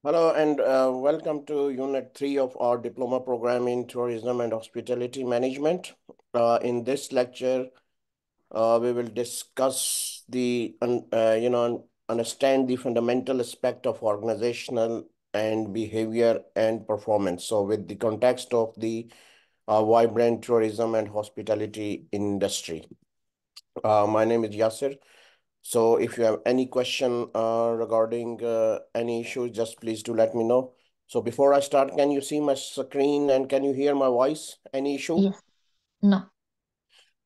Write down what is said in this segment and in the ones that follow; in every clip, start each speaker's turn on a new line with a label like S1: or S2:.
S1: Hello and welcome to Unit 3 of our Diploma Program in Tourism and Hospitality Management. In this lecture, we will discuss understand the fundamental aspect of organizational and behavior and performance. So with the context of the vibrant tourism and hospitality industry. My name is Yasir. So if you have any question regarding any issues, just please do let me know. So before I start, can you see my screen and can you hear my voice? Any issue?
S2: Yes. No.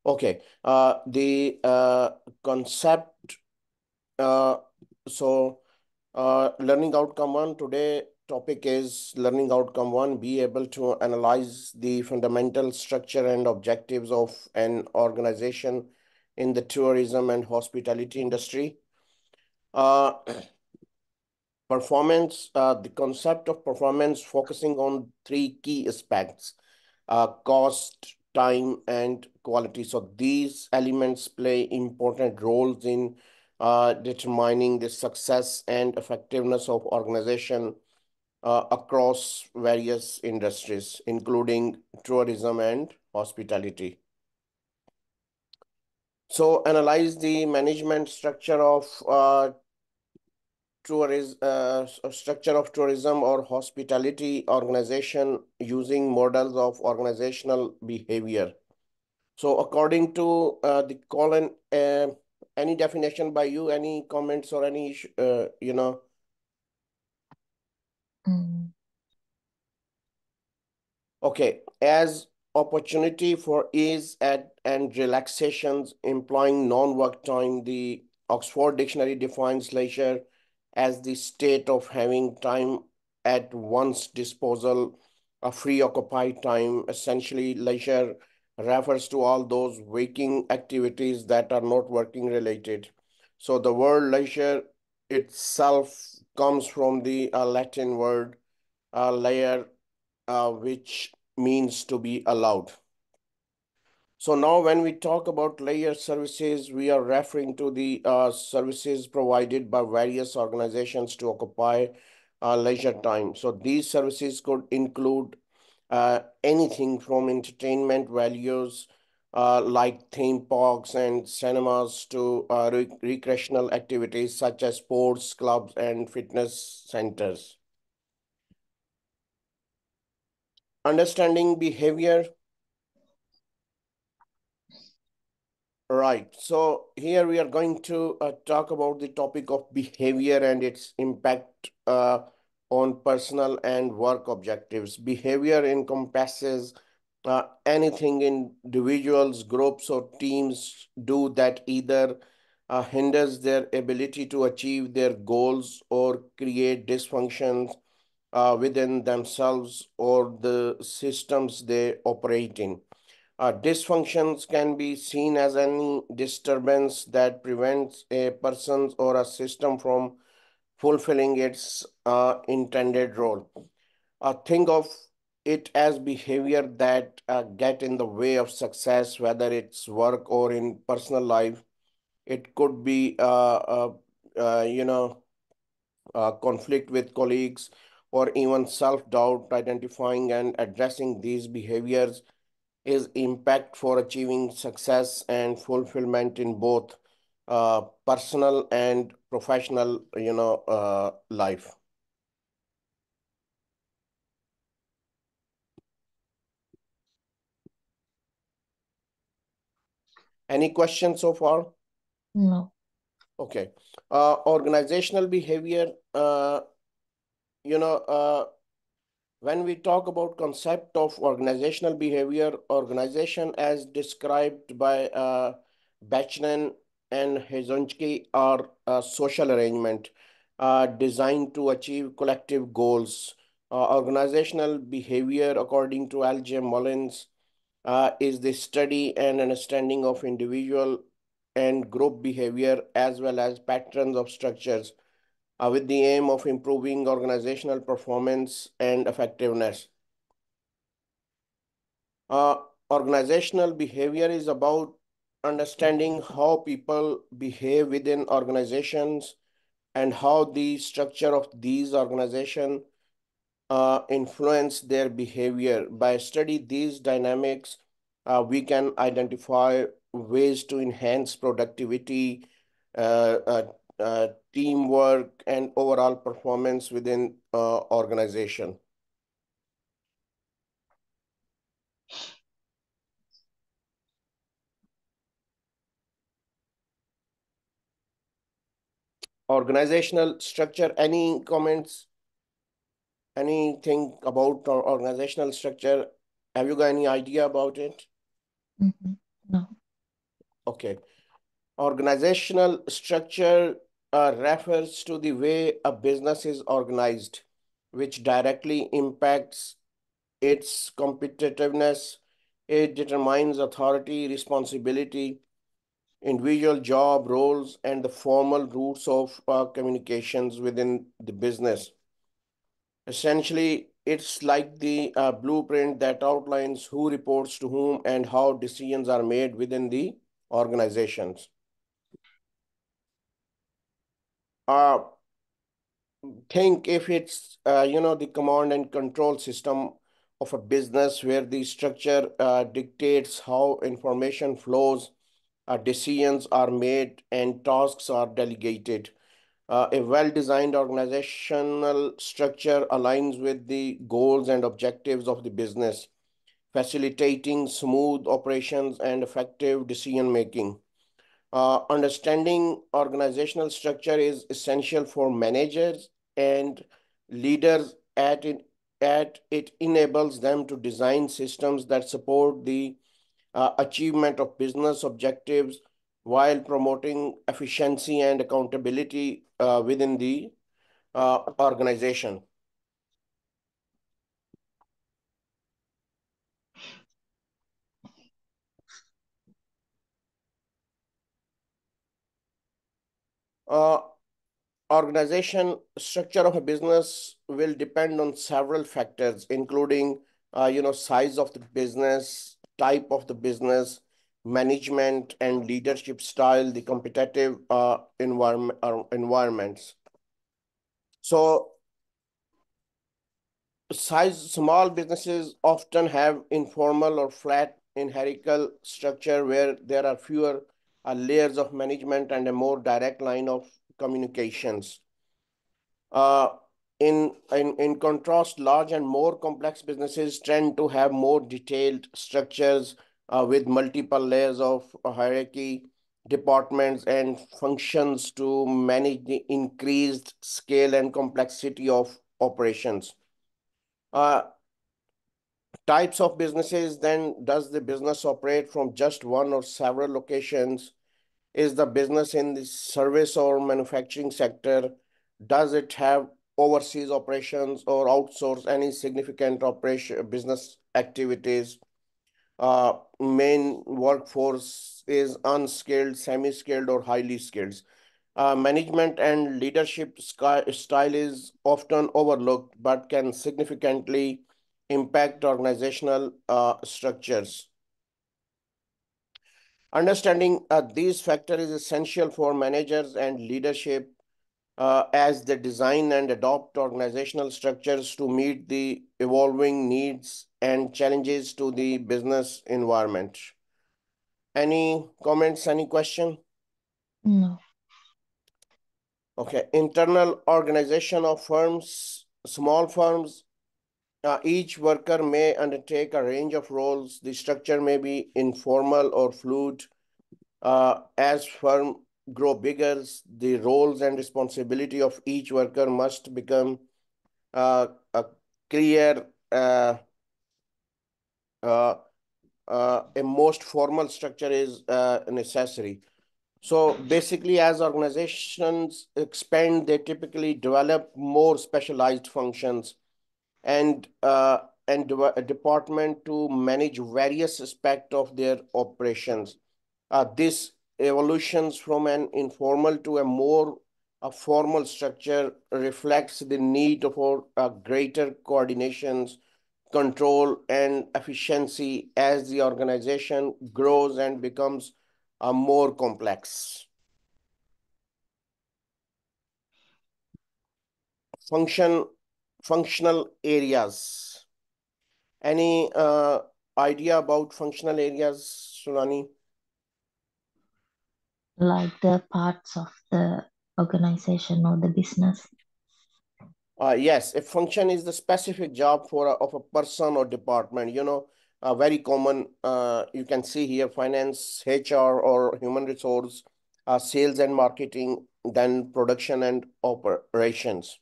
S1: Okay. The concept. Uh, so learning outcome one today topic is learning outcome one. Be able to analyze the fundamental structure and objectives of an organization in the tourism and hospitality industry. Uh, Performance, the concept of performance focusing on three key aspects, cost, time, and quality. So these elements play important roles in determining the success and effectiveness of organization across various industries, including tourism and hospitality. So analyze the management structure of structure of tourism or hospitality organization using models of organizational behavior. So according to the Colin, any definition by you, any comments or any,
S2: Mm.
S1: Okay, as opportunity for ease and relaxations implying non-work time, the Oxford Dictionary defines leisure as the state of having time at one's disposal, a free occupied time. Essentially, leisure refers to all those waking activities that are not working related. So the word leisure itself comes from the Latin word layer, which means to be allowed. So now when we talk about layer services, we are referring to the services provided by various organizations to occupy leisure time. So these services could include anything from entertainment values like theme parks and cinemas to recreational activities such as sports clubs and fitness centers. Understanding behavior. Right. So here we are going to talk about the topic of behavior and its impact on personal and work objectives. Behavior encompasses anything individuals, groups, or teams do that either hinders their ability to achieve their goals or create dysfunctions within themselves or the systems they operate in. Dysfunctions can be seen as any disturbance that prevents a person or a system from fulfilling its intended role. Think of it as behavior that get in the way of success, whether it's work or in personal life. It could be, conflict with colleagues or even self-doubt. Identifying and addressing these behaviors is impact for achieving success and fulfillment in both personal and professional, life. Any questions so far?
S2: No.
S1: Okay. Organizational behavior, you know, uh, when we talk about concept of organizational behavior, organization as described by Bachman and Hezonchki are a social arrangement designed to achieve collective goals. Organizational behavior, according to L.J. Mullins, is the study and understanding of individual and group behavior as well as patterns of structures with the aim of improving organizational performance and effectiveness. Uh, Organizational behavior is about understanding how people behave within organizations and how the structure of these organizations influence their behavior. By study these dynamics, we can identify ways to enhance productivity, uh, uh, teamwork, and overall performance within organization. Organizational structure. Any comments? Anything about our organizational structure? Have you got any idea about it?
S2: Mm-hmm. No.
S1: Okay. Organizational structure refers to the way a business is organized, which directly impacts its competitiveness. It determines authority, responsibility, individual job roles, and the formal routes of communications within the business. Essentially, it's like the blueprint that outlines who reports to whom and how decisions are made within the organizations. Uh, think if it's the command and control system of a business where the structure dictates how information flows, decisions are made, and tasks are delegated. A well-designed organizational structure aligns with the goals and objectives of the business, facilitating smooth operations and effective decision making. Understanding organizational structure is essential for managers and leaders at it enables them to design systems that support the achievement of business objectives while promoting efficiency and accountability within the organization. Uh, Organization structure of a business will depend on several factors, including size of the business, type of the business, management and leadership style, the competitive environments. So small businesses often have informal or flat hierarchical structure where there are fewer layers of management and a more direct line of communications. Uh, in contrast, large and more complex businesses tend to have more detailed structures with multiple layers of hierarchy, departments, and functions to manage the increased scale and complexity of operations. Uh, Types of businesses, then, does the business operate from just one or several locations? Is the business in the service or manufacturing sector? Does it have overseas operations or outsource any significant operation business activities? Main workforce is unskilled, semi-skilled, or highly skilled. Management and leadership style is often overlooked but can significantly impact organizational structures. Understanding these factors is essential for managers and leadership as they design and adopt organizational structures to meet the evolving needs and challenges to the business environment. Any comments, any question?
S2: No.
S1: Okay, internal organization of firms, small firms, each worker may undertake a range of roles. The structure may be informal or fluid. As firm grow bigger, the roles and responsibility of each worker must become a clear, uh, a most formal structure is necessary. So basically, as organizations expand, they typically develop more specialized functions and a department to manage various aspects of their operations. This evolutions from an informal to a formal structure reflects the need for greater coordinations, control, and efficiency as the organization grows and becomes more complex. functional areas. Any idea about functional areas, Sunani?
S2: Like the parts of the organization or the business.
S1: Yes, a function is the specific job of a person or department. Very common. You can see here finance, HR, or human resource, sales and marketing, then production and operations.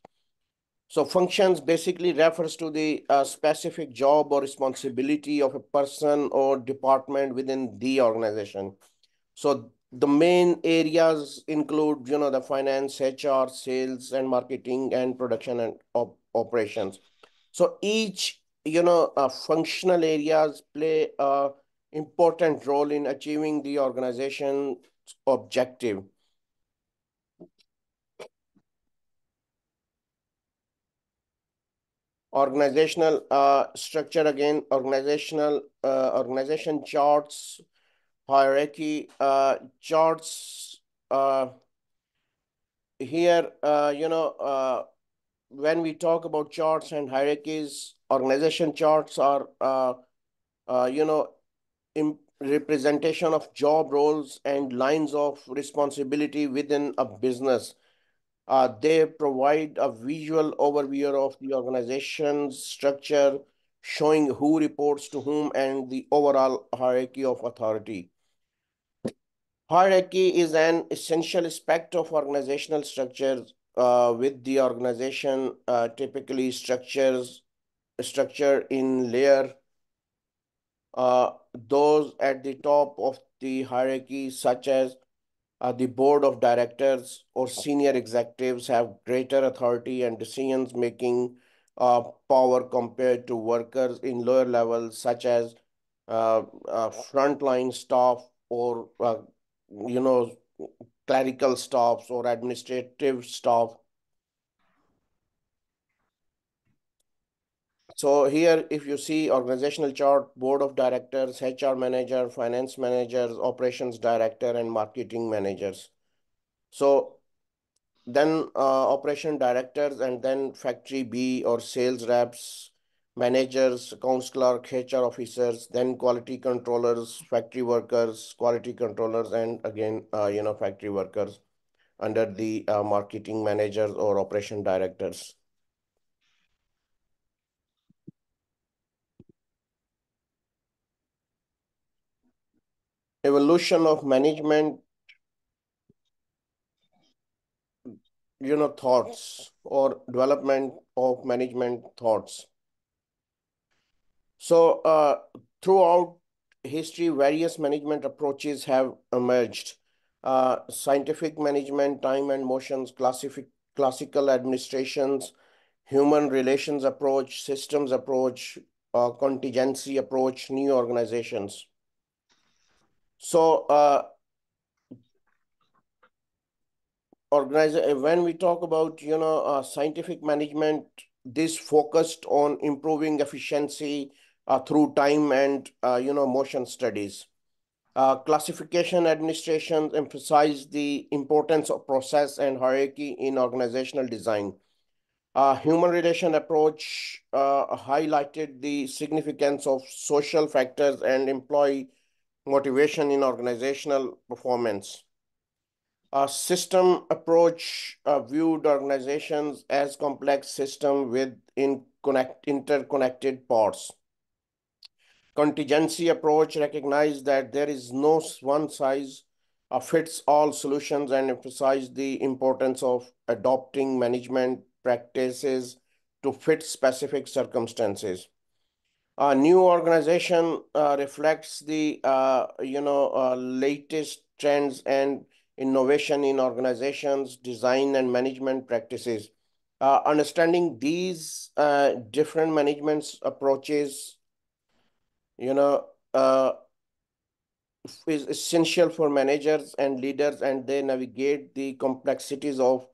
S1: So functions basically refers to the specific job or responsibility of a person or department within the organization. So the main areas include, the finance, HR, sales and marketing, and production and operations. So each, functional areas play a important role in achieving the organization's objective. Organizational structure again, organization charts, hierarchy charts. Here, when we talk about charts and hierarchies, organization charts are, you know, representation of job roles and lines of responsibility within a business. They provide a visual overview of the organization's structure, showing who reports to whom and the overall hierarchy of authority. Hierarchy is an essential aspect of organizational structures, with the organization typically structure in layer. Those at the top of the hierarchy, such as the board of directors or senior executives, have greater authority and decisions making power compared to workers in lower levels, such as frontline staff or you know clerical staffs or administrative staff. So here, if you see organizational chart, board of directors, HR manager, finance managers, operations director, and marketing managers. So then operation directors, and then factory B or sales reps, managers, accounts clerk, HR officers, then quality controllers, factory workers, quality controllers, and again, factory workers under the marketing managers or operation directors. Evolution of management, thoughts or development of management thoughts. So throughout history, various management approaches have emerged. Scientific management, time and motions, classical administrations, human relations approach, systems approach, contingency approach, new organizations. So when we talk about scientific management, this focused on improving efficiency through time and motion studies. Classification administration emphasized the importance of process and hierarchy in organizational design. Human relation approach highlighted the significance of social factors and employee motivation in organizational performance. A system approach viewed organizations as complex system with interconnected parts. Contingency approach recognized that there is no one size fits all solutions and emphasized the importance of adopting management practices to fit specific circumstances. A new organization reflects the latest trends and innovation in organizations, design and management practices. Understanding these different management approaches, you know, uh, is essential for managers and leaders, and they navigate the complexities of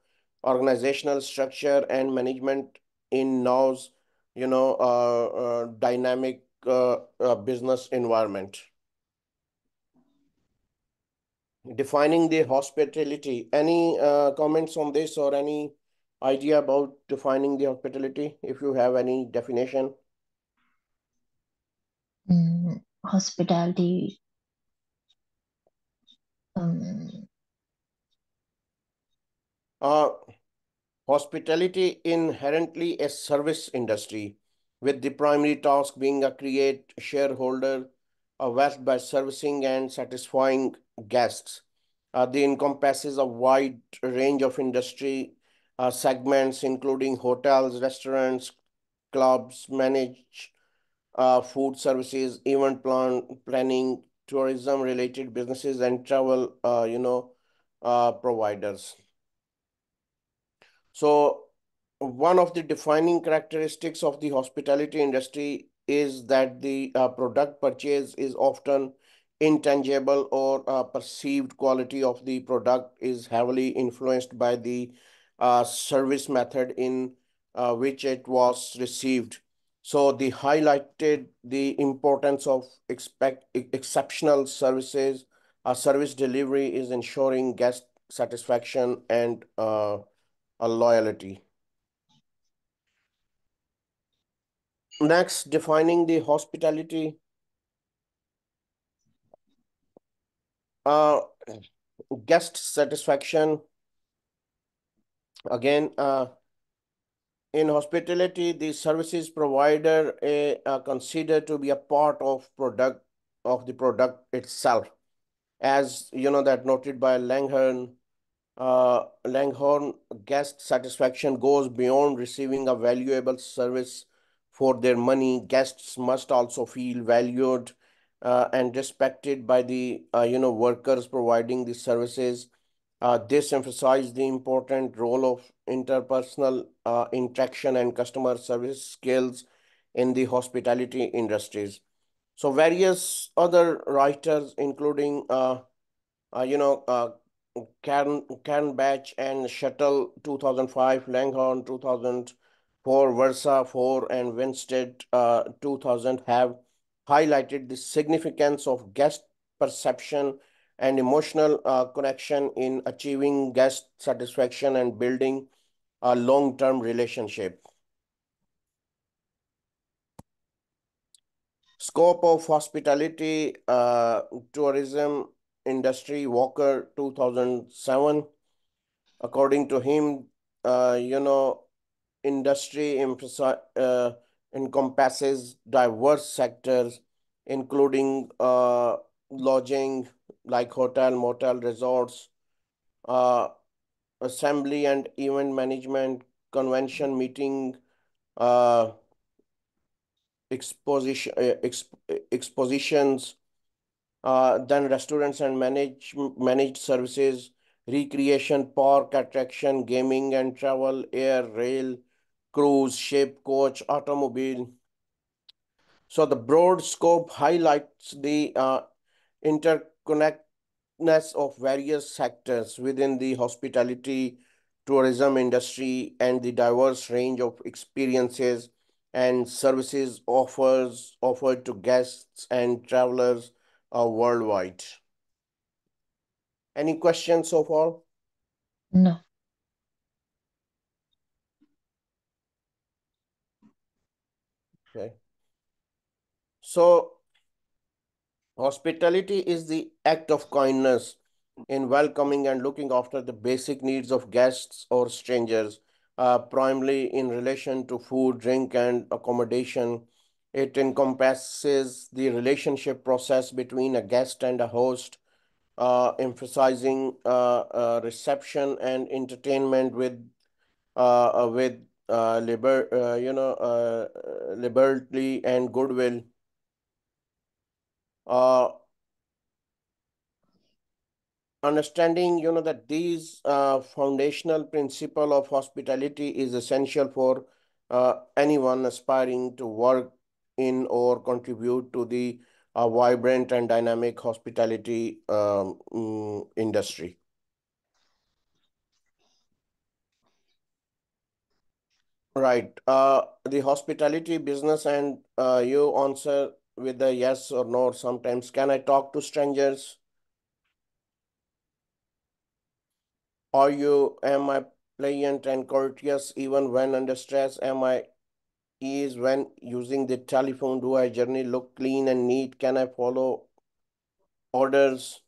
S1: organizational structure and management in now's dynamic business environment. Defining the hospitality. Any comments on this or any idea about defining the hospitality, if you have any definition?
S2: Hospitality. Um,
S1: Uh, Hospitality inherently a service industry, with the primary task being a create shareholder wealth by servicing and satisfying guests. They encompasses a wide range of industry segments, including hotels, restaurants, clubs, managed food services, planning, tourism-related businesses, and travel, providers. So, one of the defining characteristics of the hospitality industry is that the product purchase is often intangible, or perceived quality of the product is heavily influenced by the service method in which it was received. So, they highlighted the importance of exceptional services. Service delivery is ensuring guest satisfaction and a loyalty. Next, defining the hospitality. Uh, Guest satisfaction. Again, in hospitality, the services provider are considered to be a part of the product itself, as you know that noted by Langhorne, guest satisfaction goes beyond receiving a valuable service for their money. Guests must also feel valued and respected by the workers providing the services. This emphasizes the important role of interpersonal interaction and customer service skills in the hospitality industries. So various other writers, including uh, you know, uh, Batch and Shuttle 2005, Langhorne 2004, Versa 4, and Winstead 2000 have highlighted the significance of guest perception and emotional connection in achieving guest satisfaction and building a long-term relationship. Scope of hospitality tourism industry, Walker 2007. According to him, industry encompasses diverse sectors, including lodging, like hotel, motel, resorts, uh, assembly and event management, convention, meeting, uh, expositions, then restaurants and managed services, recreation, park attraction, gaming and travel, air, rail, cruise, ship, coach, automobile. So the broad scope highlights the interconnectedness of various sectors within the hospitality tourism industry and the diverse range of experiences and services offered to guests and travelers worldwide. Any questions so far?
S2: no.
S1: Okay. So hospitality is the act of kindness in welcoming and looking after the basic needs of guests or strangers, primarily in relation to food, drink, and accommodation. It encompasses the relationship process between a guest and a host, emphasizing reception and entertainment with liberty and goodwill. Uh, Understanding that these foundational principle of hospitality is essential for anyone aspiring to work in or contribute to the vibrant and dynamic hospitality industry. Right. The hospitality business, and you answer with a yes or no sometimes. Can I talk to strangers? Or you am I pliant and courteous even when under stress? Am I ease when using the telephone? Do I generally look clean and neat? Can I follow orders?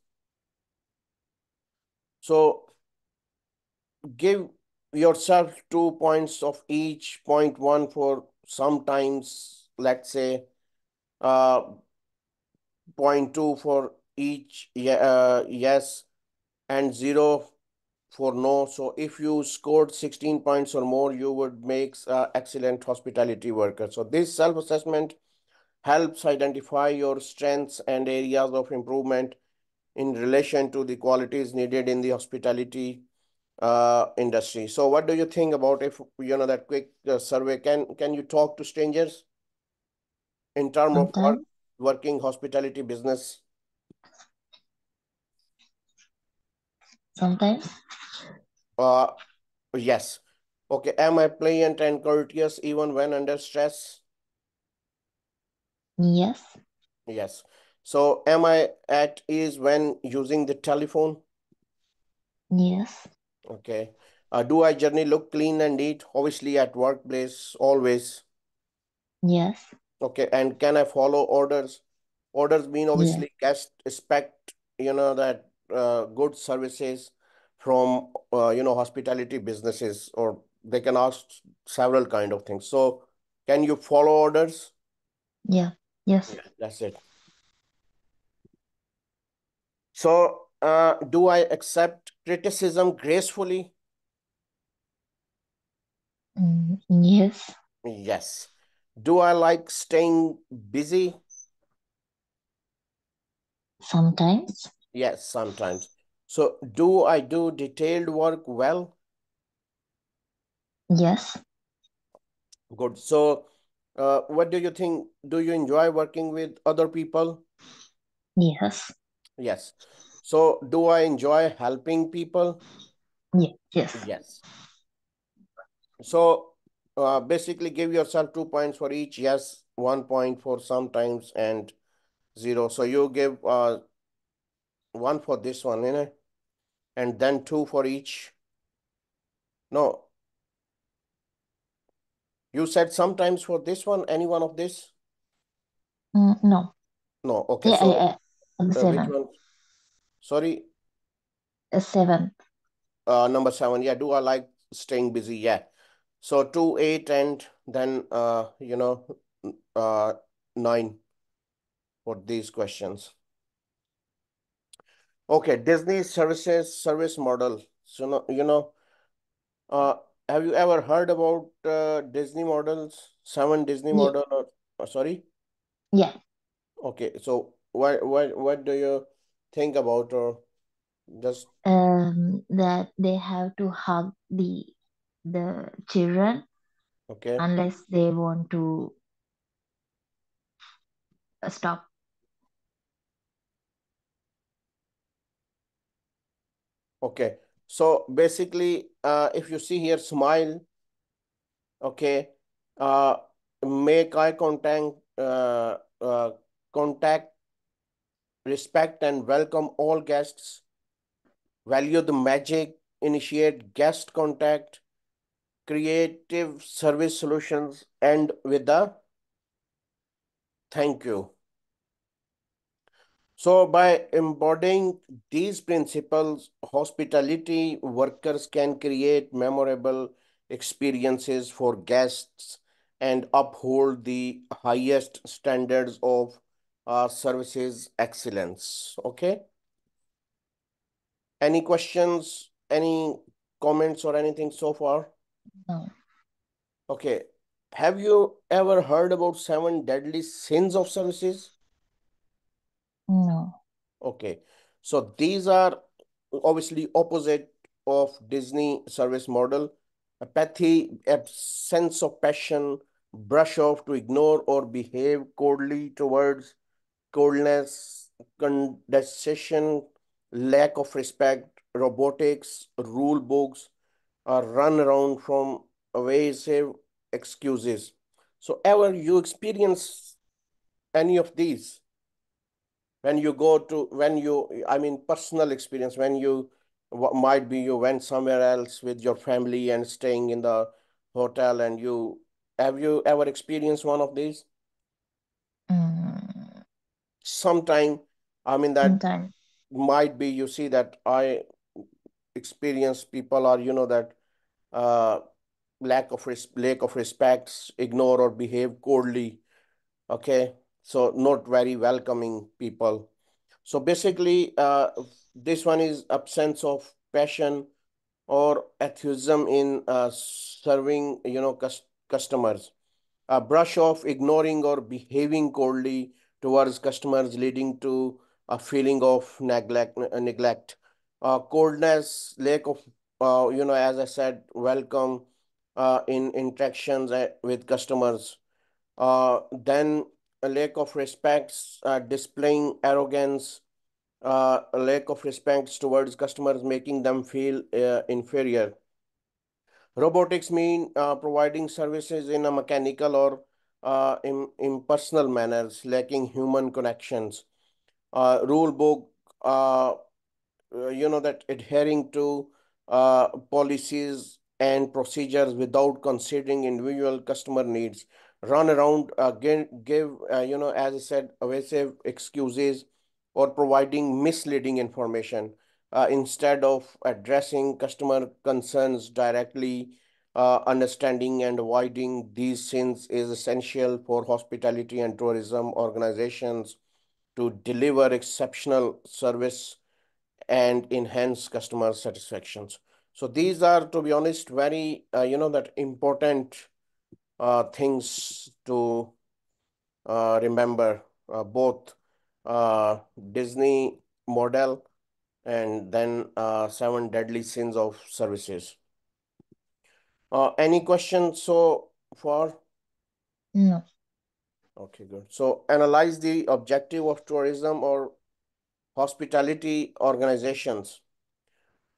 S1: So give yourself 2 points of each. Point one for sometimes, let's say, uh, point two for each yes, and zero for no. So if you scored 16 points or more, you would make excellent hospitality worker. So this self-assessment helps identify your strengths and areas of improvement in relation to the qualities needed in the hospitality industry. So what do you think about, if you know, that quick survey? Can you talk to strangers in terms of
S2: Sometimes,
S1: working hospitality business?
S2: sometimes,
S1: Uh, yes. Okay. Am I pliant and courteous even when under stress?
S2: yes,
S1: Yes. So am I at ease when using the telephone?
S2: yes,
S1: Okay. Do I generally look clean and neat? Obviously at workplace, always.
S2: yes,
S1: Okay. And can I follow orders? Orders mean
S2: yes,
S1: obviously guest expect, that good services from, hospitality businesses, or they can ask several kind of things. So can you follow orders?
S2: yeah, yes.
S1: Yeah, that's it. So, do I accept criticism gracefully?
S2: Yes,
S1: Yes. Do I like staying busy?
S2: sometimes,
S1: Yes, sometimes. So, do I do detailed work well?
S2: yes,
S1: Good. So, what do you think? Do you enjoy working with other people?
S2: yes,
S1: Yes. So, do I enjoy helping people?
S2: yes, yes.
S1: Yes. So, basically, give yourself 2 points for each. Yes, 1 point for sometimes, and zero. So, you give one for this one, and then two for each. No, you said sometimes for this one, any one of this?
S2: No,
S1: No, okay.
S2: yeah,
S1: So,
S2: the
S1: which
S2: seven,
S1: one? Sorry,
S2: seven.
S1: number seven. Yeah, do I like staying busy? Yeah. So two, eight, and then uh nine for these questions. Okay, Disney service model. So uh have you ever heard about Disney models? Seven Disney
S2: Yeah,
S1: model, or sorry?
S2: yeah.
S1: Okay, so what do you think about, or just
S2: That they have to hug the children
S1: okay?
S2: unless they want to stop.
S1: Okay. So basically, if you see here, smile, okay, uh, make eye contact, respect and welcome all guests, value the magic, initiate guest contact, creative service solutions, end with the thank you. So, by embodying these principles, hospitality workers can create memorable experiences for guests and uphold the highest standards of services excellence. Okay. Any questions? Any comments or anything so far?
S2: No,
S1: Okay. Have you ever heard about seven deadly sins of services?
S2: no.
S1: Okay. So these are obviously opposite of Disney service model. Apathy, absence of passion, brush off to ignore or behave coldly towards, coldness, condescension, lack of respect, robotics, rule books, or run around from evasive excuses. So ever you experience any of these when you go to, when you, I mean, personal experience, when you What might be you went somewhere else with your family and staying in the hotel, and have you ever experienced one of these?
S2: Mm,
S1: Sometime, I mean, that
S2: sometimes.
S1: might be you see that I experience people are, that uh lack of respects, ignore or behave coldly. Okay, so not very welcoming people. So basically, this one is absence of passion or atheism in serving, customers. A brush off, ignoring or behaving coldly towards customers, leading to a feeling of neglect, coldness, lack of, as I said, welcome in interactions with customers. Then a lack of respects, displaying arrogance, a lack of respect towards customers, making them feel inferior. Robotics mean providing services in a mechanical or impersonal manners, lacking human connections. Rule book, uh, that adhering to policies and procedures without considering individual customer needs. Run around, give, as I said, evasive excuses or providing misleading information instead of addressing customer concerns directly. Understanding and avoiding these sins is essential for hospitality and tourism organizations to deliver exceptional service and enhance customer satisfactions. So these are, to be honest, very that important things to remember. Both Disney model and then seven deadly sins of services. Any questions so far?
S2: No.
S1: Okay, good. So analyze the objective of tourism or hospitality organizations.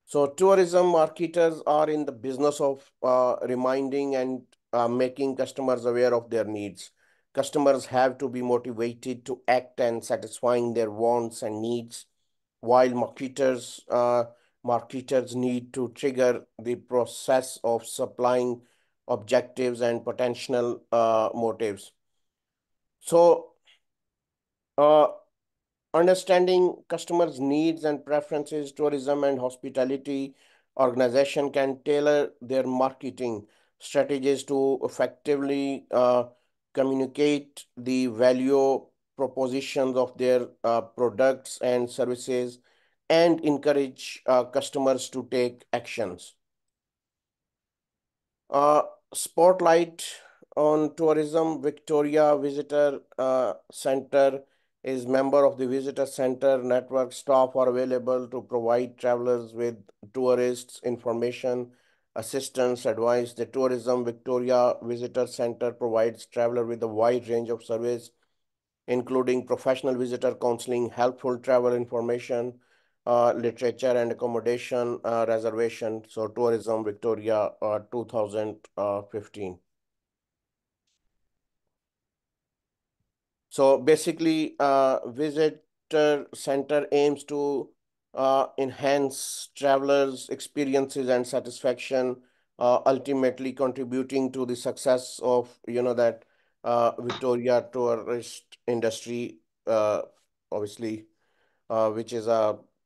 S1: So tourism marketers are in the business of reminding and making customers aware of their needs. Customers have to be motivated to act and satisfying their wants and needs, while marketers need to trigger the process of supplying objectives and potential motives. So, uh, understanding customers' needs and preferences, tourism and hospitality organization can tailor their marketing strategies to effectively communicate the value propositions of their products and services and encourage customers to take actions. Uh, Spotlight on tourism. Victoria Visitor Center is member of the Visitor Center network. Staff are available to provide travelers with tourists information, assistance, advice. The Tourism Victoria Visitor Center provides traveler with a wide range of service, including professional visitor counseling, helpful travel information, literature and accommodation reservation. So Tourism Victoria 2015. So basically, visitor center aims to enhance travelers' experiences and satisfaction, ultimately contributing to the success of that Victoria tourist industry, uh, obviously, which is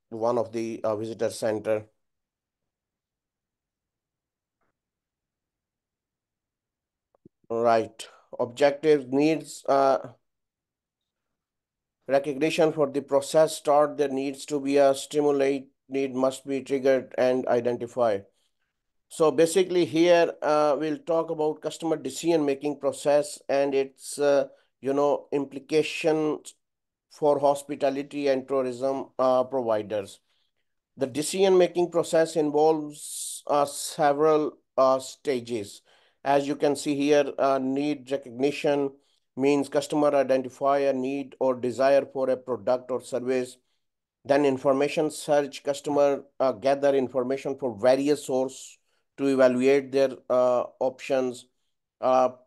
S1: one of the visitor center. Right. Objectives needs recognition for the process start. There needs to be a stimulate need must be triggered and identified. So basically here we'll talk about customer decision making process and its implications for hospitality and tourism providers. The decision-making process involves several stages. As you can see here, need recognition means customer identify a need or desire for a product or service. Then information search, customer gather information for various sources to evaluate their options.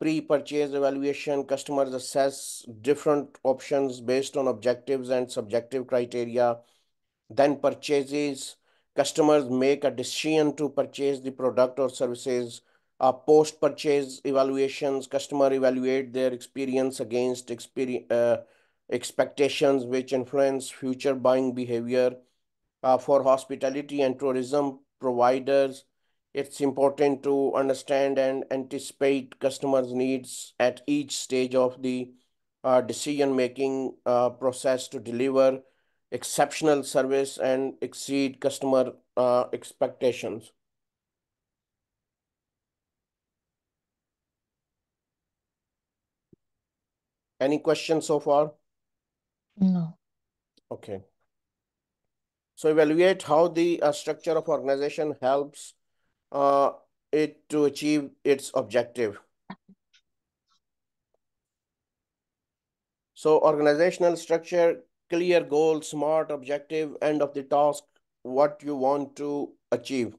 S1: Pre-purchase evaluation, customers assess different options based on objectives and subjective criteria. Then purchases, customers make a decision to purchase the product or services. Post-purchase evaluations, customer evaluate their experience against expectations, which influence future buying behavior. For hospitality and tourism providers, it's important to understand and anticipate customers' needs at each stage of the decision-making process to deliver exceptional service and exceed customer expectations. Any questions so far?
S2: No.
S1: Okay. So evaluate how the structure of organization helps uh, it to achieve its objective. So organizational structure, clear goal, smart objective, end of the task, what you want to achieve.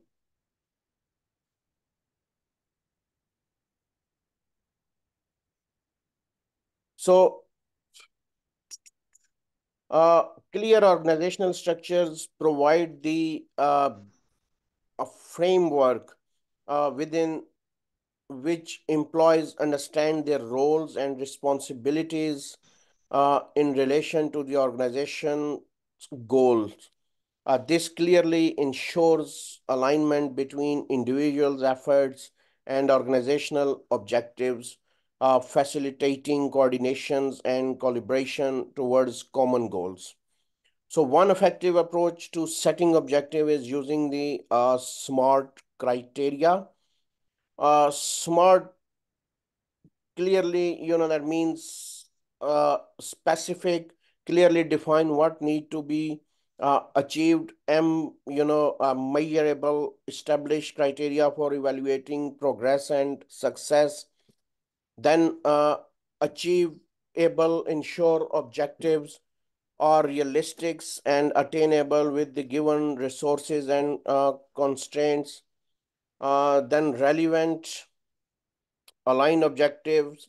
S1: So clear organizational structures provide the a framework within which employees understand their roles and responsibilities in relation to the organization's goals. This clearly ensures alignment between individuals' efforts and organizational objectives, facilitating coordinations and collaboration towards common goals. So one effective approach to setting objective is using the SMART criteria. SMART clearly, that means specific, clearly define what need to be achieved. Measurable, established criteria for evaluating progress and success. Then achievable, ensure objectives are realistic and attainable with the given resources and constraints. Then relevant, align objectives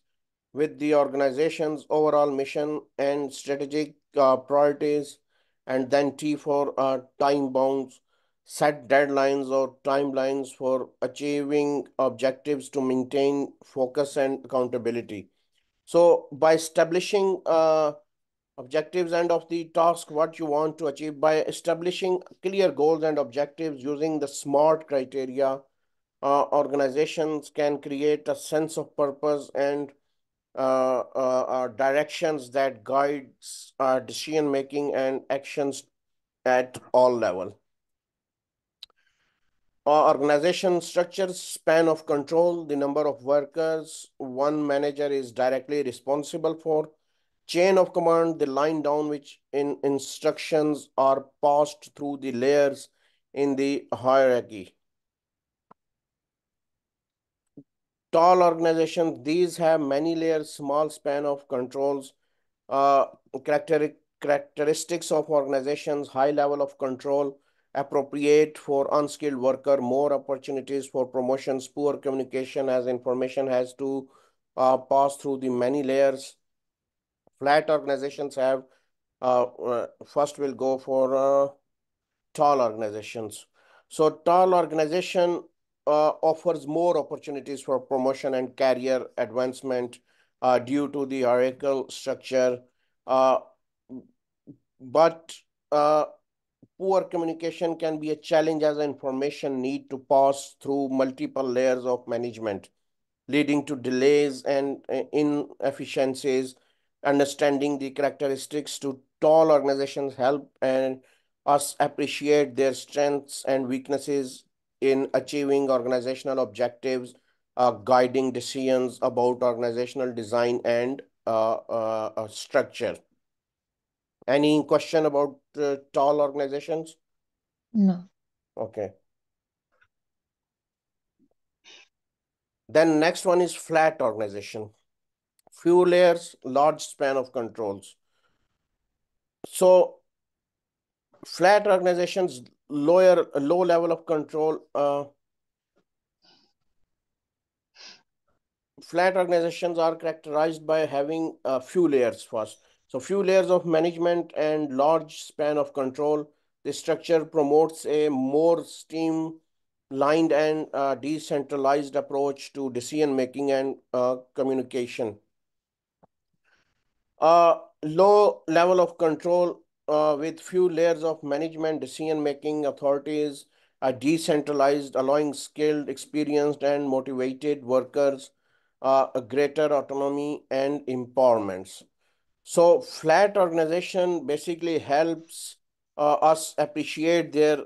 S1: with the organization's overall mission and strategic priorities. And then T for time bounds, set deadlines or timelines for achieving objectives to maintain focus and accountability. So by establishing objectives and of the task, what you want to achieve, by establishing clear goals and objectives using the SMART criteria, organizations can create a sense of purpose and directions that guides decision making and actions at all level. Organization structures, span of control, the number of workers one manager is directly responsible for. Chain of command, the line down which instructions are passed through the layers in the hierarchy. Tall organizations, these have many layers, small span of controls. Uh, Characteristics of organizations, high level of control, appropriate for unskilled worker, more opportunities for promotions, poor communication as information has to pass through the many layers. Flat organizations have, first we'll go for tall organizations. So tall organization offers more opportunities for promotion and career advancement due to the hierarchical structure. Uh, but poor communication can be a challenge as information need to pass through multiple layers of management, leading to delays and inefficiencies. Understanding the characteristics to tall organizations help and us appreciate their strengths and weaknesses in achieving organizational objectives, guiding decisions about organizational design and structure. Any question about tall organizations?
S2: No.
S1: Okay. Then next one is flat organization. Few layers, large span of controls. So flat organizations, low level of control. Flat organizations are characterized by having a few layers first. So few layers of management and large span of control. The structure promotes a more streamlined and decentralized approach to decision making and communication. Low level of control with few layers of management, decision making authorities are decentralized, allowing skilled, experienced, and motivated workers a greater autonomy and empowerment. So flat organization basically helps us appreciate their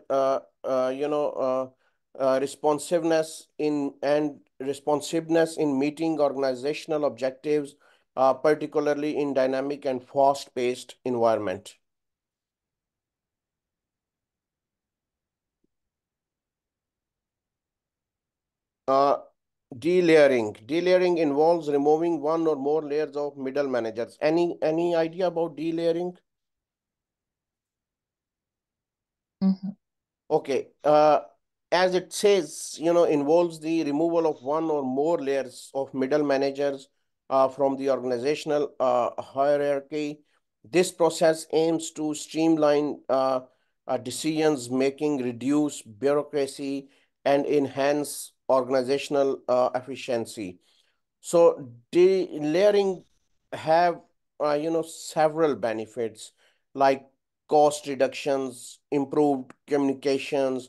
S1: responsiveness in meeting organizational objectives, particularly in dynamic and fast-paced environment. Uh, Delayering involves removing one or more layers of middle managers. Any idea about delayering?
S2: Mhm.
S1: Okay, as it says, involves the removal of one or more layers of middle managers from the organizational hierarchy. This process aims to streamline decisions making, reduce bureaucracy, and enhance organizational efficiency. So delayering have several benefits like cost reductions, improved communications,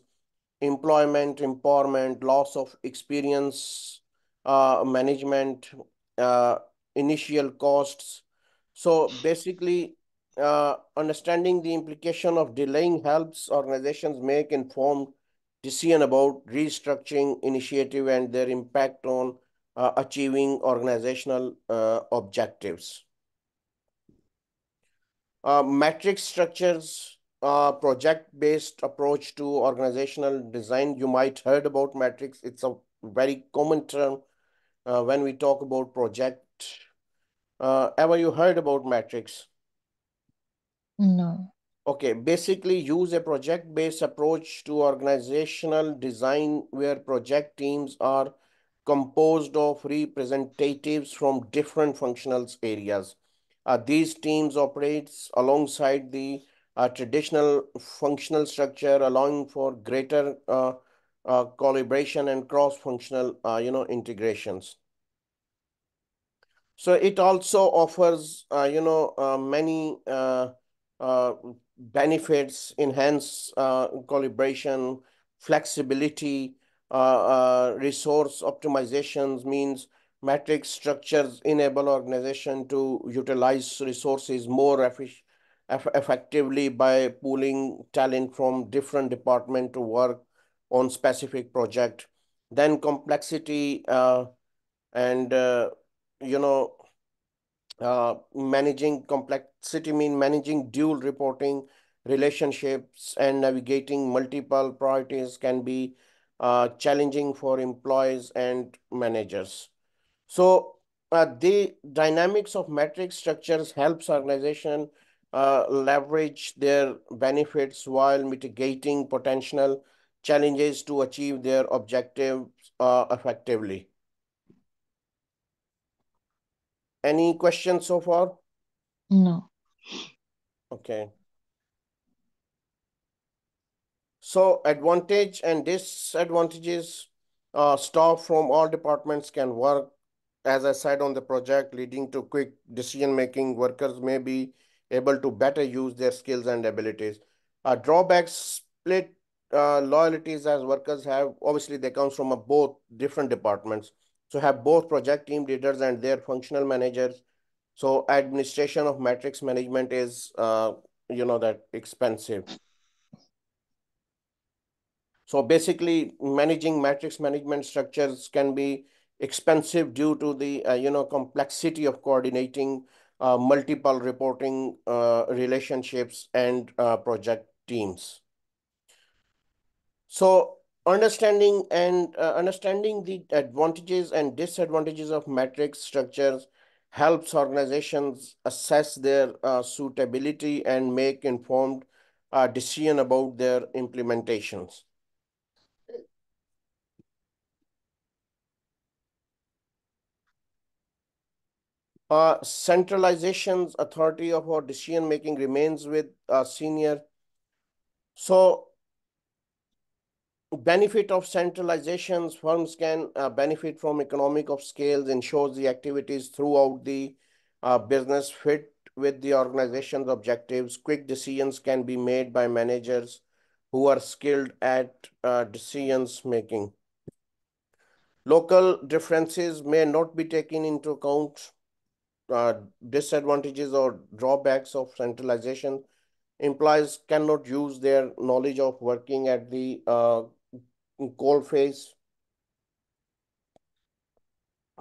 S1: employment empowerment, loss of experience, management, uh, initial costs. So basically, understanding the implication of delaying helps organizations make informed decision about restructuring initiative and their impact on achieving organizational objectives. Matrix structures, project-based approach to organizational design. You might heard about matrix. It's a very common term when we talk about project. Ever you heard about matrix?
S2: No.
S1: Okay, basically use a project-based approach to organizational design where project teams are composed of representatives from different functional areas. These teams operates alongside the traditional functional structure, allowing for greater collaboration and cross-functional, integrations. So it also offers, many uh, benefits, enhance collaboration, flexibility, resource optimizations means matrix structures enable organization to utilize resources more effectively by pooling talent from different department to work on specific project. Then complexity and you know managing complexity mean managing dual reporting relationships and navigating multiple priorities can be challenging for employees and managers. So the dynamics of matrix structures helps organization leverage their benefits while mitigating potential challenges to achieve their objectives effectively. Any questions so far?
S2: No.
S1: Okay. So advantage and disadvantages, staff from all departments can work, as I said, on the project, leading to quick decision making. Workers may be able to better use their skills and abilities. Drawbacks, split loyalties as workers have, obviously they come from both different departments. So have both project team leaders and their functional managers. So administration of matrix management is, that expensive. So basically, managing matrix management structures can be expensive due to the complexity of coordinating multiple reporting relationships and project teams. So understanding the advantages and disadvantages of matrix structures helps organizations assess their suitability and make informed decision about their implementations. Centralization's authority of our decision making remains with senior So benefit of centralizations, firms can benefit from economic of scales, ensures the activities throughout the business fit with the organization's objectives. Quick decisions can be made by managers who are skilled at decisions making. Local differences may not be taken into account. Uh, Disadvantages or drawbacks of centralization. Employees cannot use their knowledge of working at the coal face,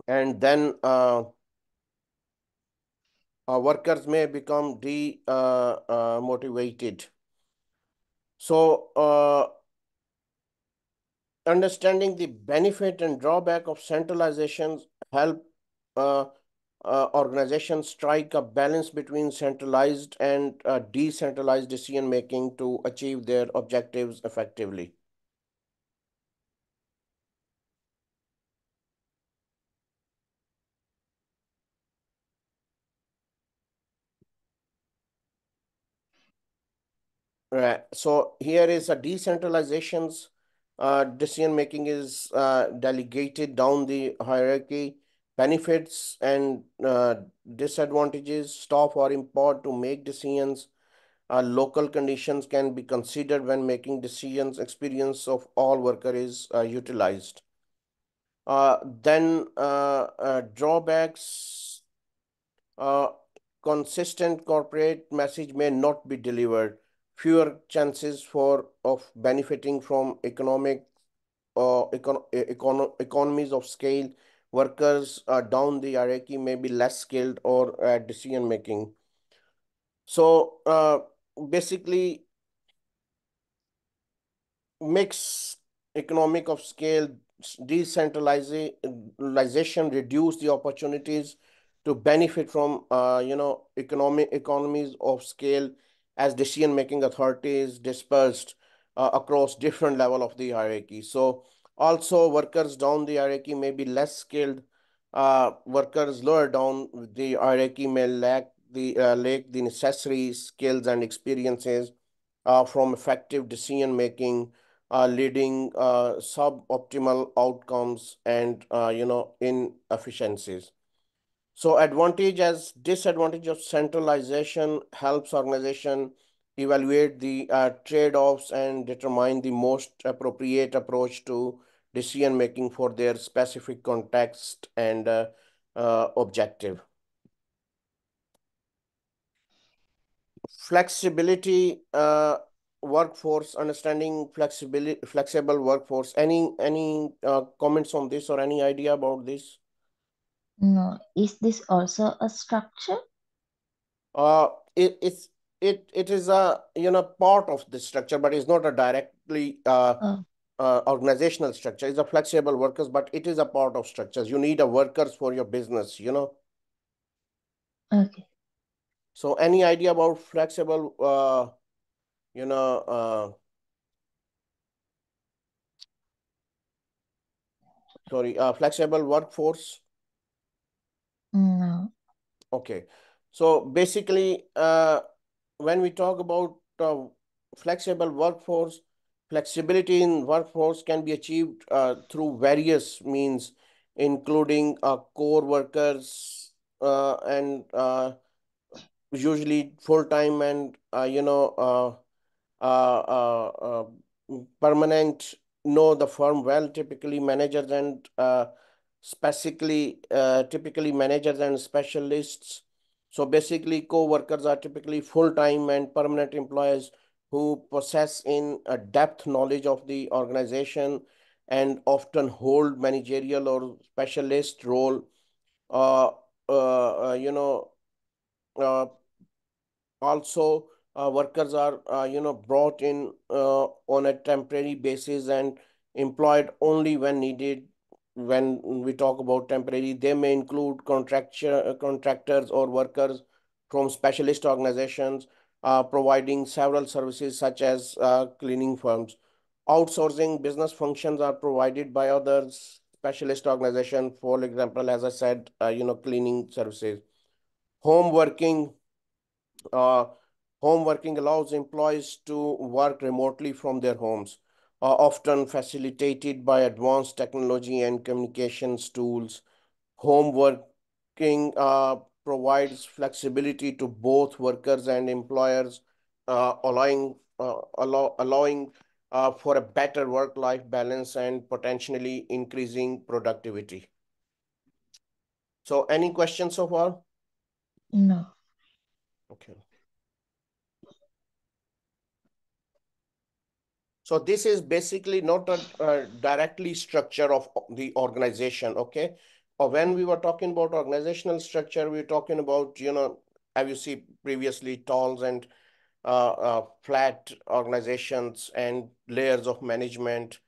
S1: and then workers may become demotivated. So, understanding the benefit and drawback of centralizations help uh, organizations strike a balance between centralized and decentralized decision making to achieve their objectives effectively. Right. So here is a decentralizations. Decision making is delegated down the hierarchy. Benefits and disadvantages. Staff are empowered to make decisions. Local conditions can be considered when making decisions. Experience of all worker is utilized. Then drawbacks. Uh, Consistent corporate message may not be delivered. Fewer chances for of benefiting from economies of scale. Workers down the hierarchy may be less skilled or decision making. So basically, mix economic of scale, decentralization reduce the opportunities to benefit from economies of scale as decision making authorities dispersed across different level of the hierarchy. So also workers down the hierarchy may be less skilled. Workers lower down the hierarchy may lack the necessary skills and experiences from effective decision making, leading suboptimal outcomes and inefficiencies. So advantage as disadvantage of centralization helps organization evaluate the trade-offs and determine the most appropriate approach to decision making for their specific context and objective. Flexibility workforce, understanding flexible workforce. Any comments on this or any idea about this?
S2: No, is this also a structure?
S1: uh it's it is a part of the structure, but it's not a directly
S2: Oh,
S1: organizational structure. It's a flexible workers, but it is a part of structures. You need a workers for your business.
S2: okay.
S1: So any idea about flexible you know uh flexible workforce?
S2: No.
S1: Okay. So basically, when we talk about flexible workforce, flexibility in workforce can be achieved through various means, including core workers and usually full-time and permanent know the firm well, typically managers and typically managers and specialists. So basically, co-workers are typically full-time and permanent employees who possess in a depth knowledge of the organization and often hold managerial or specialist role. Uh, uh, uh, you know, uh, Also, workers are brought in on a temporary basis and employed only when needed. When we talk about temporary, they may include contractors or workers from specialist organizations providing several services such as cleaning firms. Outsourcing business functions are provided by others specialist organization. For example, as I said, cleaning services. Home working. uh, Home working allows employees to work remotely from their homes, often facilitated by advanced technology and communications tools. Home working provides flexibility to both workers and employers, allowing for a better work-life balance and potentially increasing productivity. So, any questions so far?
S2: No.
S1: Okay. So this is basically not a directly structure of the organization, okay? Or when we were talking about organizational structure, we were talking about, have you seen previously talls and flat organizations and layers of management.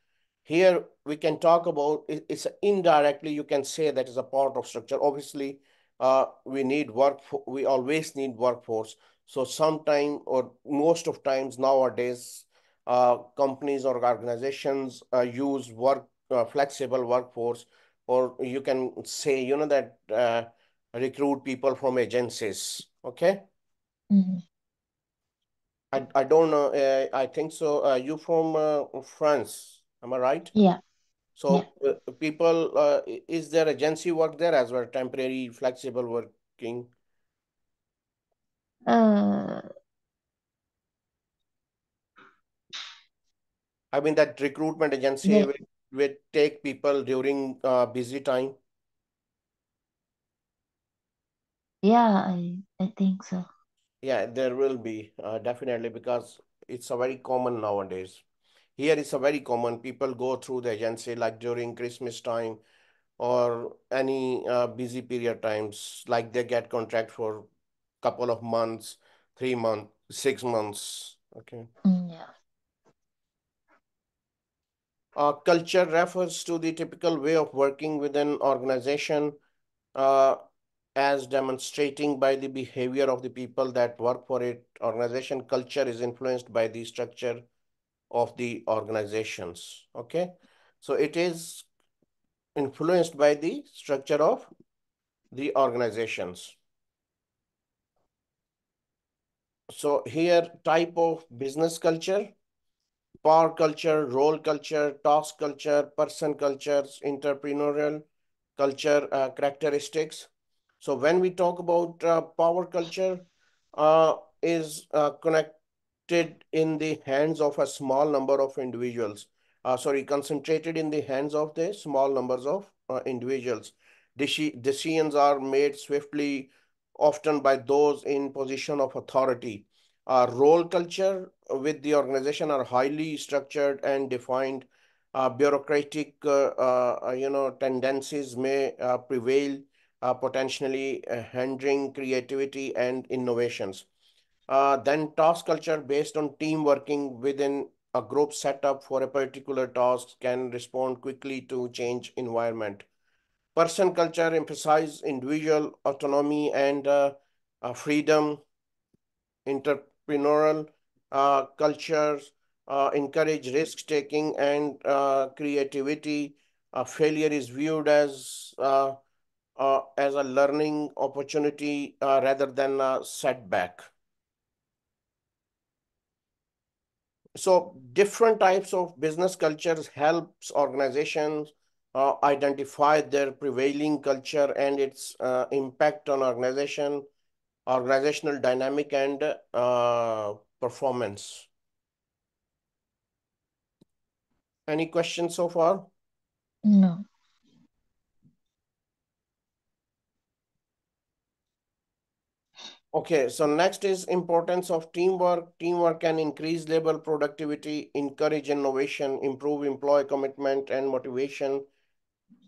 S1: Here we can talk about it's indirectly you can say that is a part of structure. Obviously, we need we always need workforce. So sometime or most of times nowadays, companies or organizations use flexible workforce, or you can say that recruit people from agencies. Okay.
S2: Mm.
S1: I don't know. I think so. You from France, am I right?
S2: Yeah. Yeah.
S1: So people, is there agency work there as well, temporary, flexible working?
S2: Uh,
S1: I mean that recruitment agency
S2: they,
S1: will take people during busy time.
S2: yeah, I think so.
S1: Yeah, there will be definitely because it's a very common nowadays. Here it's a very common. People go through the agency like during Christmas time or any busy period times, like they get contract for couple of months, 3 months, 6 months. Okay.
S2: Yeah.
S1: Culture refers to the typical way of working within an organization, uh, as demonstrating by the behavior of the people that work for it. Organization culture is influenced by the structure of the organizations. Okay. So it is influenced by the structure of the organizations. So here type of business culture, power culture, role culture, task culture, person cultures, entrepreneurial culture characteristics. So when we talk about power culture, is connected in the hands of a small number of individuals. Sorry, concentrated in the hands of the small numbers of individuals. Decisions are made swiftly, often by those in position of authority. Role culture with the organization are highly structured and defined. Bureaucratic, tendencies may prevail, potentially hindering creativity and innovations. Then task culture based on team working within a group setup for a particular task can respond quickly to change environment. Person culture emphasize individual autonomy and freedom. Entrepreneurial cultures encourage risk taking and creativity. Failure is viewed as a learning opportunity rather than a setback. So different types of business cultures helps organizations identify their prevailing culture and its impact on organizational dynamic and performance. Any questions so far?
S2: No.
S1: Okay, so next is importance of teamwork. Teamwork can increase labor productivity, encourage innovation, improve employee commitment and motivation,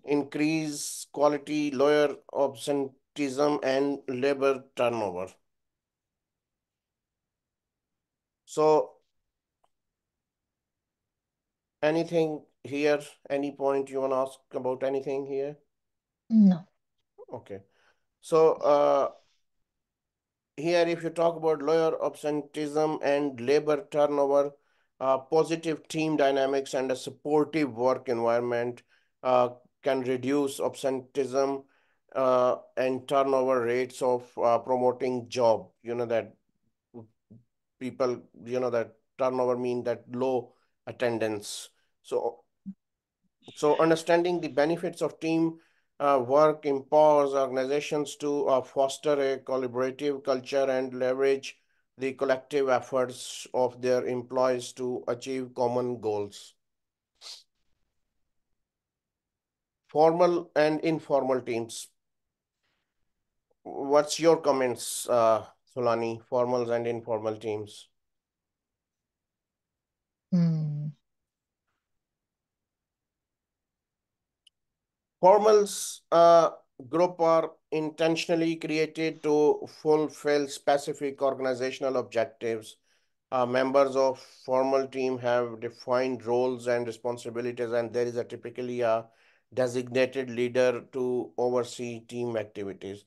S1: increase quality, lower absenteeism and labor turnover. So anything here, any point you want to ask about anything here?
S2: No.
S1: Okay. So here, if you talk about lower absenteeism and labor turnover, positive team dynamics and a supportive work environment uh, can reduce absenteeism and turnover rates of promoting job. You know that people, that turnover mean that low attendance. So, understanding the benefits of team work empowers organizations to foster a collaborative culture and leverage the collective efforts of their employees to achieve common goals. Formal and informal teams. What's your comments, Solani? Formals and informal teams.
S2: Mm.
S1: Formals group are intentionally created to fulfill specific organizational objectives. Members of formal team have defined roles and responsibilities, and there is a typically a designated leader to oversee team activities.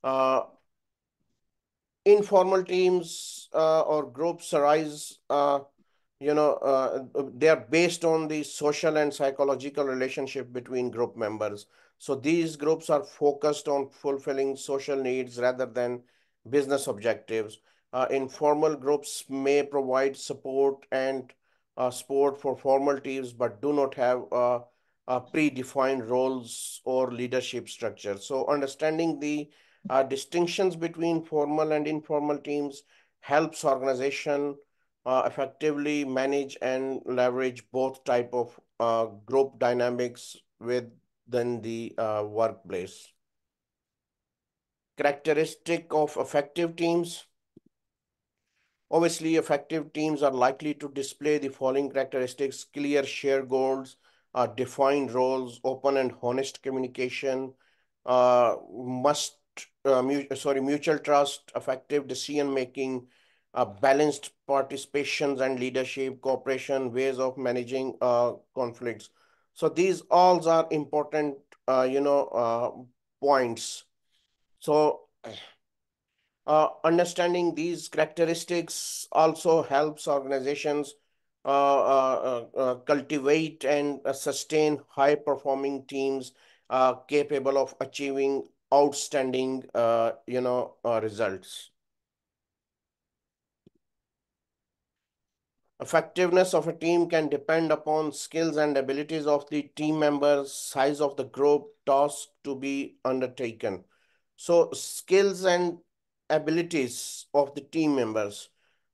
S1: Uh, Informal teams or groups arise, they are based on the social and psychological relationship between group members. So these groups are focused on fulfilling social needs rather than business objectives. Informal groups may provide support and support for formal teams, but do not have predefined roles or leadership structure. So understanding the distinctions between formal and informal teams helps organization effectively manage and leverage both type of group dynamics within the workplace. Characteristic of effective teams. Obviously, effective teams are likely to display the following characteristics: clear shared goals, defined roles, open and honest communication, must mutual trust, effective decision making, balanced participations and leadership, cooperation, ways of managing conflicts. So these all are important, points. So understanding these characteristics also helps organizations cultivate and sustain high performing teams capable of achieving outstanding results. Effectiveness of a team can depend upon skills and abilities of the team members, size of the group, task to be undertaken. So skills and abilities of the team members,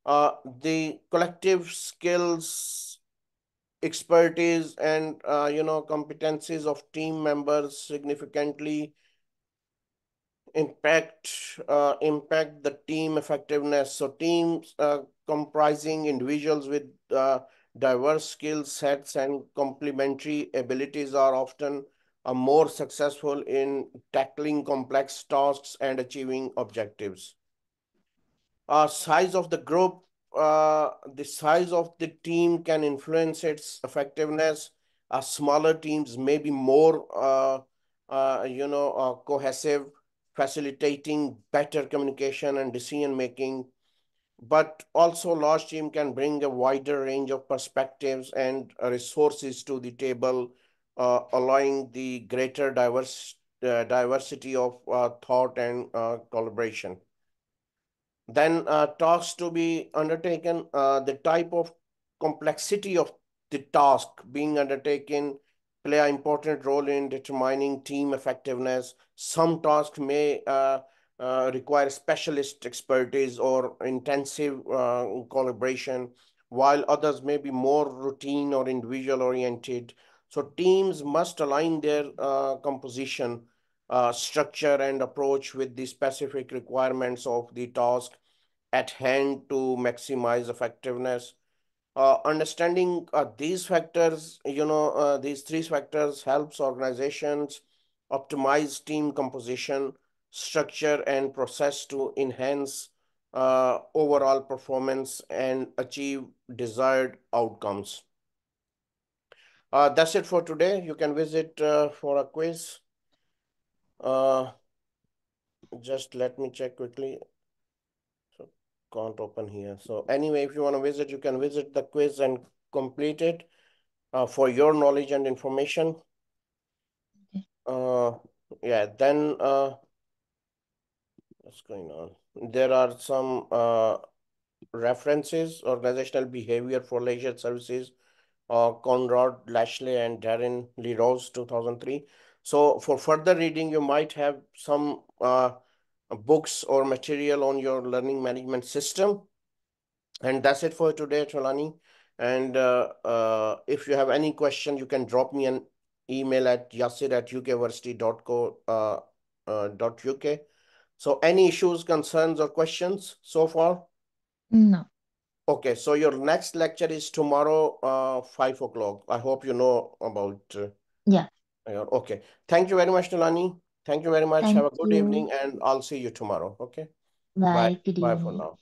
S1: the collective skills, expertise, and competencies of team members significantly impact the team effectiveness. So teams comprising individuals with diverse skill sets and complementary abilities are often more successful in tackling complex tasks and achieving objectives. Size of the group, the size of the team can influence its effectiveness. Smaller teams may be more, cohesive, facilitating better communication and decision making. But also, large team can bring a wider range of perspectives and resources to the table, allowing the greater diversity of thought and collaboration. Then tasks to be undertaken, the type of complexity of the task being undertaken play an important role in determining team effectiveness. Some tasks may require specialist expertise or intensive collaboration, while others may be more routine or individual oriented. So teams must align their composition, structure, and approach with the specific requirements of the task at hand to maximize effectiveness. Understanding these three factors helps organizations optimize team composition, structure, and process to enhance overall performance and achieve desired outcomes. That's it for today. You can visit for a quiz. Uh, just let me check quickly. So can't open here. So anyway, if you want to visit, you can visit the quiz and complete it for your knowledge and information.
S2: Okay.
S1: Yeah, then what's going on? There are some references, Organizational Behavior for Leisure Services, Conrad Lashley and Darren Lee Rose, 2003. So for further reading, you might have some books or material on your learning management system. And that's it for today, Cholani. And if you have any question, you can drop me an email at yasir@ukversity.co.uk. So any issues, concerns, or questions so far?
S2: No.
S1: Okay, so your next lecture is tomorrow, 5 o'clock. I hope you know about.
S2: Yeah.
S1: Okay. Thank you very much, Nilani. Thank you very much. Have
S2: Thank
S1: a good
S2: you.
S1: evening, and I'll see you tomorrow. Okay. Bye.
S2: Bye. Good
S1: Bye for
S2: evening.
S1: now.